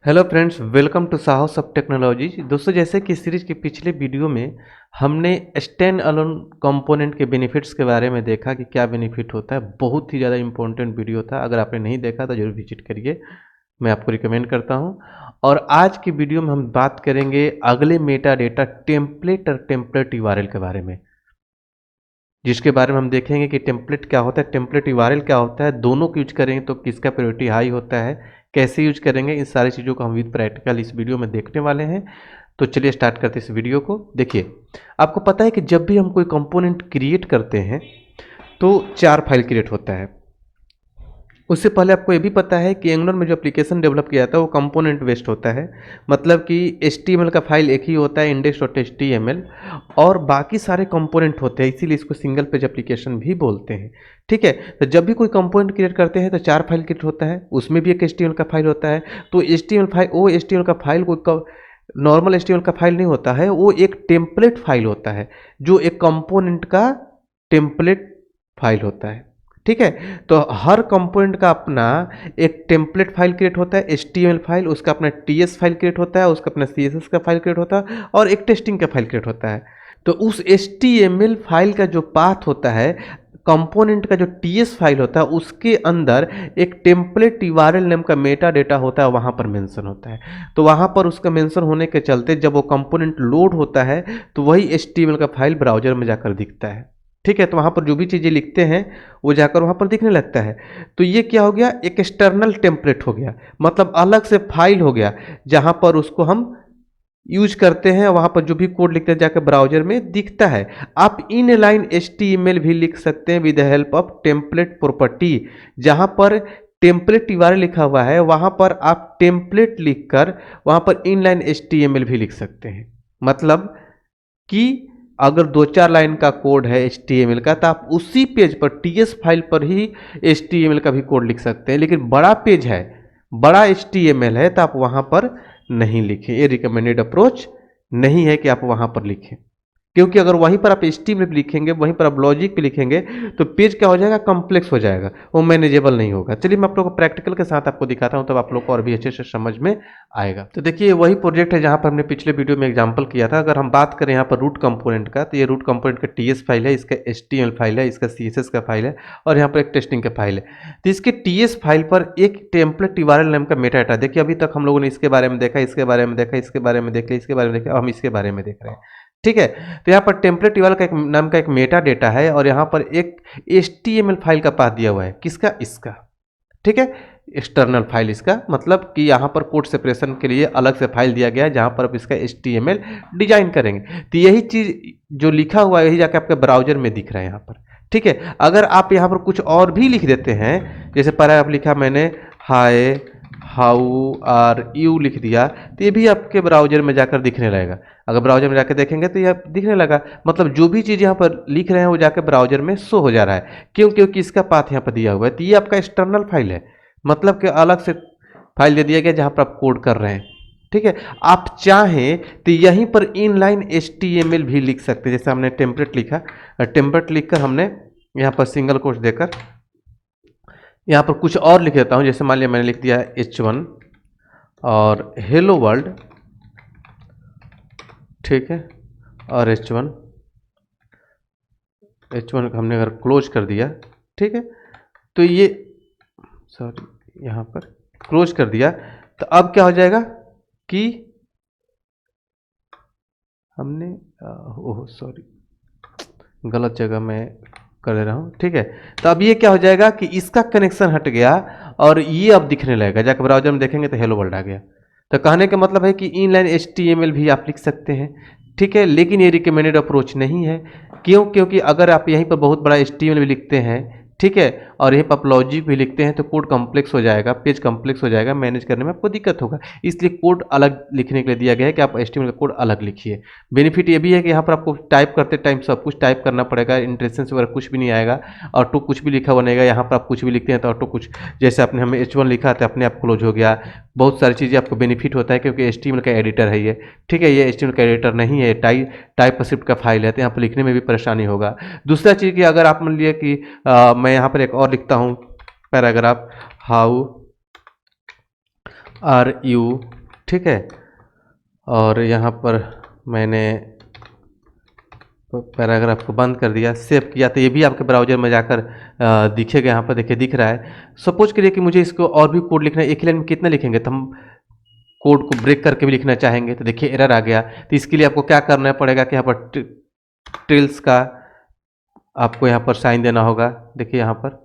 Hello friends, welcome to साहस of technology. दोस्तों, जैसे कि सीरीज के पिछले वीडियो में हमने स्टैंड अलोन कंपोनेंट के बेनिफिट्स के बारे में देखा कि क्या बेनिफिट होता है। बहुत ही ज़्यादा इंपॉर्टेंट वीडियो था। अगर आपने नहीं देखा तो जरूर विजिट करिए, मैं आपको रिकमेंड करता हूं। और आज की वीडियो में हम बात करेंगे अगले मेटा डेटा टेम्पलेट और टेम्पलेट यूआरएल के बारे में, जिसके बारे में हम देखेंगे कि टेम्पलेट क्या होता है, टेम्पलेट यूआरएल क्या होता है, दोनों को यूज करेंगे तो किसका प्रायोरिटी हाई होता है, कैसे यूज करेंगे, इन सारी चीज़ों को हम विद प्रैक्टिकल इस वीडियो में देखने वाले हैं। तो चलिए स्टार्ट करते हैं इस वीडियो को। देखिए, आपको पता है कि जब भी हम कोई कंपोनेंट क्रिएट करते हैं तो 4 फाइल क्रिएट होता है। उससे पहले आपको ये भी पता है कि एंगुलर में जो एप्लीकेशन डेवलप किया था वो कंपोनेंट बेस्ड होता है, मतलब कि HTML का फाइल एक ही होता है, index.html, और बाकी सारे कंपोनेंट होते हैं, इसीलिए इसको सिंगल पेज एप्लीकेशन भी बोलते हैं। ठीक है, तो जब भी कोई कंपोनेंट क्रिएट करते हैं तो 4 फाइल क्रिएट होता है, उसमें भी एक HTML का फाइल होता है। तो HTML फाइल, वो HTML का फाइल कोई नॉर्मल HTML का फाइल नहीं होता है, वो एक टेम्पलेट फाइल होता है, जो एक कंपोनेंट का टेम्पलेट फाइल होता है। ठीक है, तो हर कंपोनेंट का अपना एक टेम्पलेट फाइल क्रिएट होता है, HTML फाइल, उसका अपना TS फाइल क्रिएट होता है, उसका अपना CSS का फाइल क्रिएट होता है, और एक टेस्टिंग का फाइल क्रिएट होता है। तो उस HTML फाइल का जो पाथ होता है, कंपोनेंट का जो TS फाइल होता है, उसके अंदर एक टेम्पलेट URL नेम का मेटा डेटा होता है, वहाँ पर मेंशन होता है। तो वहाँ पर उसका मेंशन होने के चलते जब वो कंपोनेंट लोड होता है तो वही HTML का फाइल ब्राउजर में जाकर दिखता है। ठीक है, तो वहाँ पर जो भी चीज़ें लिखते हैं वो जाकर वहाँ पर दिखने लगता है। तो ये क्या हो गया, एक एक्सटर्नल टेम्पलेट हो गया, मतलब अलग से फाइल हो गया, जहाँ पर उसको हम यूज करते हैं। वहाँ पर जो भी कोड लिखते हैं जाकर ब्राउजर में दिखता है। आप इन लाइन HTML भी लिख सकते हैं with the help of template property. जहाँ पर टेम्पलेट यूआरएल लिखा हुआ है वहाँ पर आप टेम्पलेट लिखकर वहाँ पर इन लाइन HTML भी लिख सकते हैं। मतलब कि अगर 2-4 लाइन का कोड है HTML का, तो आप उसी पेज पर TS फाइल पर ही HTML का भी कोड लिख सकते हैं। लेकिन बड़ा पेज है, बड़ा HTML है, तो आप वहाँ पर नहीं लिखें। ये रिकमेंडेड अप्रोच नहीं है कि आप वहाँ पर लिखें, क्योंकि अगर वहीं पर आप HTML पे लिखेंगे, वहीं पर आप लॉजिक पे लिखेंगे, तो पेज क्या हो जाएगा, कॉम्प्लेक्स हो जाएगा, वो मैनेजेबल नहीं होगा। चलिए मैं आप लोग को प्रैक्टिकल के साथ आपको दिखाता हूं, तब आप लोग को और भी अच्छे से समझ में आएगा। तो देखिए, वही प्रोजेक्ट है जहां पर हमने पिछले वीडियो में एग्जांपल किया था। अगर हम बात करें यहाँ पर रूट कंपोनेंट का, तो ये रूट कंपोनेंट का TS फाइल है, इसका HTML फाइल है, इसका CSS का फाइल है, और यहाँ पर एक टेस्टिंग का फाइल है। तो इसके TS फाइल पर एक टेम्पलेट URL नाम का मेटा डेटा, देखिए अभी तक हम लोगों ने इसके बारे में देखा, इसके बारे में देखा, इसके बारे में देखा, इसके बारे में देखा, हम इसके बारे में देख रहे हैं। ठीक है, तो यहाँ पर टेम्पलेट यूआरएल का एक नाम का एक मेटा डेटा है, और यहाँ पर एक HTML फाइल का पाथ दिया हुआ है, किसका, इसका। ठीक है, एक्सटर्नल फाइल इसका, मतलब कि यहाँ पर कोड सेपरेशन के लिए अलग से फाइल दिया गया है, जहाँ पर आप इसका HTML डिजाइन करेंगे। तो यही चीज जो लिखा हुआ है यही जाके आपके ब्राउजर में दिख रहा है यहाँ पर। ठीक है, अगर आप यहाँ पर कुछ और भी लिख देते हैं, जैसे पहले आप लिखा मैंने हाय हाउ आर यू लिख दिया, तो ये भी आपके ब्राउजर में जाकर दिखने लगेगा। अगर ब्राउजर में जाकर देखेंगे तो ये दिखने लगा, मतलब जो भी चीज़ यहाँ पर लिख रहे हैं वो जाकर ब्राउजर में शो हो जा रहा है। क्यों, क्योंकि इसका पाथ यहाँ पर दिया हुआ है। तो ये आपका एक्सटर्नल फाइल है, मतलब कि अलग से फाइल दे दिया गया जहाँ पर आप कोड कर रहे हैं। ठीक है, आप चाहें तो यहीं पर इन लाइन HTML भी लिख सकते हैं। जैसे हमने टेम्पलेट लिखा, टेम्पलेट लिखकर हमने यहाँ पर सिंगल कोट्स देकर यहाँ पर कुछ और लिख देता हूँ। जैसे मान लिया मैंने लिख दिया H1 और हेलो वर्ल्ड, ठीक है, और H1 को हमने अगर क्लोज कर दिया, ठीक है, तो ये, सॉरी, यहाँ पर क्लोज कर दिया, तो अब क्या हो जाएगा कि हमने, ओह सॉरी, गलत जगह मैं कर रहा हूँ। ठीक है, तो अब ये क्या हो जाएगा कि इसका कनेक्शन हट गया, और ये अब दिखने लगेगा, जाकर ब्राउजर में देखेंगे तो हेलो वर्ल्ड आ गया। तो कहने का मतलब है कि इनलाइन HTML भी आप लिख सकते हैं। ठीक है, लेकिन ये रिकमेंडेड अप्रोच नहीं है। क्यों, क्योंकि अगर आप यहीं पर बहुत बड़ा HTML भी लिखते हैं, ठीक है, और यहीं पर आप लॉजिक भी लिखते हैं, तो कोड कॉम्प्लेक्स हो जाएगा, पेज कॉम्प्लेक्स हो जाएगा, मैनेज करने में आपको दिक्कत होगा। इसलिए कोड अलग लिखने के लिए दिया गया है कि आप HTML का कोड अलग लिखिए। बेनिफिट ये भी है कि यहाँ पर आपको टाइप करते टाइम सब कुछ टाइप करना पड़ेगा, इंटरेक्शंस वगैरह कुछ भी नहीं आएगा, ऑटो कुछ भी लिखा बनेगा। यहाँ पर आप कुछ भी लिखते हैं तो ऑटो कुछ, जैसे आपने हमें H1 लिखा तो अपने आप क्लोज हो गया। बहुत सारी चीज़ें आपको बेनिफिट होता है, क्योंकि HTML का एडिटर है ये। ठीक है, ये HTML का एडिटर नहीं है, टाइपस्क्रिप्ट का फाइल है, तो यहाँ पर लिखने में भी परेशानी होगा। दूसरा चीज़ कि अगर आप मान लीजिए कि मैं यहाँ पर एक और लिखता हूँ पैराग्राफ, हाउ RU, ठीक है। और यहाँ पर मैंने पैराग्राफ को बंद कर दिया, सेव किया, तो ये भी आपके ब्राउजर में जाकर दिखेगा। यहाँ पर देखिए दिख रहा है। सपोज करिए कि मुझे इसको और भी कोड लिखना है, एक ही लाइन में कितना लिखेंगे, तो हम कोड को ब्रेक करके भी लिखना चाहेंगे, तो देखिए एरर आ गया। तो इसके लिए आपको क्या करना पड़ेगा कि यहाँ पर टिल्स का आपको यहाँ पर साइन देना होगा, देखिए यहाँ पर,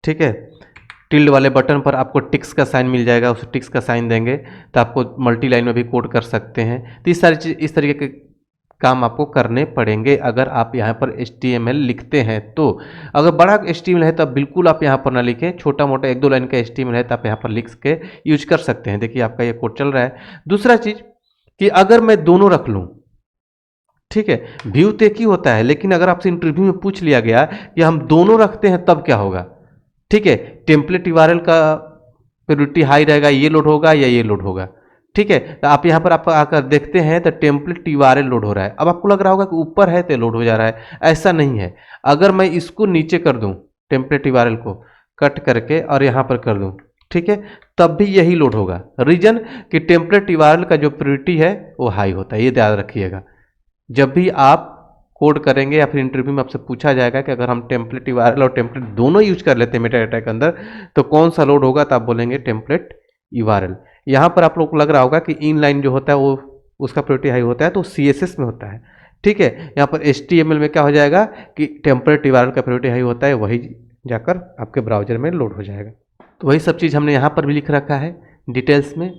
ठीक है। टिल्ड वाले बटन पर आपको टिक्स का साइन मिल जाएगा, उस टिक्स का साइन देंगे तो आपको मल्टी लाइन में भी कोड कर सकते हैं। तो इस सारी चीज़, इस तरीके के काम आपको करने पड़ेंगे अगर आप यहाँ पर HTML लिखते हैं। तो अगर बड़ा HTML है तब बिल्कुल आप यहाँ पर ना लिखें, छोटा मोटा 1-2 लाइन का HTML है तो आप यहाँ पर लिख के यूज कर सकते हैं। देखिए आपका ये कोड चल रहा है। दूसरा चीज़ कि अगर मैं दोनों रख लूँ, ठीक है, व्यू तो एक ही होता है, लेकिन अगर आपसे इंटरव्यू में पूछ लिया गया कि हम दोनों रखते हैं तब क्या होगा, ठीक है। टेम्पलेट URL का प्रायोरिटी हाई रहेगा, ये लोड होगा या ये लोड होगा, ठीक है। तो आप यहाँ पर आप आकर देखते हैं तो टेम्पलेट URL लोड हो रहा है। अब आपको लग रहा होगा कि ऊपर है तो लोड हो जा रहा है, ऐसा नहीं है। अगर मैं इसको नीचे कर दूं, टेम्पलेट URL को कट करके और यहाँ पर कर दूं, ठीक है, तब भी यही लोड होगा। रीजन कि टेम्पलेट URL का जो प्रायोरिटी है वो हाई होता है, ये ध्यान रखिएगा। जब भी आप कोड करेंगे या फिर इंटरव्यू में आपसे पूछा जाएगा कि अगर हम टेम्पलेट URL और टेम्पलेट दोनों यूज कर लेते हैं मेटा डेटा के अंदर तो कौन सा लोड होगा, तो आप बोलेंगे टेम्पलेट URL। यहाँ पर आप लोग को लग रहा होगा कि इनलाइन जो होता है वो उसका प्रायोरिटी हाई होता है, तो CSS में होता है, ठीक है। यहाँ पर HTML में क्या हो जाएगा कि टेम्पलेट URL का प्रायोरिटी हाई होता है, वही जाकर आपके ब्राउजर में लोड हो जाएगा। तो वही सब चीज़ हमने यहाँ पर भी लिख रखा है डिटेल्स में।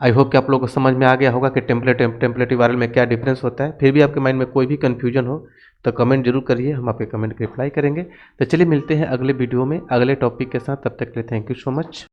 आई होप कि आप लोगों को समझ में आ गया होगा कि टेम्पलेट URL में क्या डिफरेंस होता है। फिर भी आपके माइंड में कोई भी कन्फ्यूजन हो तो कमेंट जरूर करिए, हम आपके कमेंट की रिप्लाई करेंगे। तो चलिए मिलते हैं अगले वीडियो में अगले टॉपिक के साथ, तब तक के लिए थैंक यू सो मच।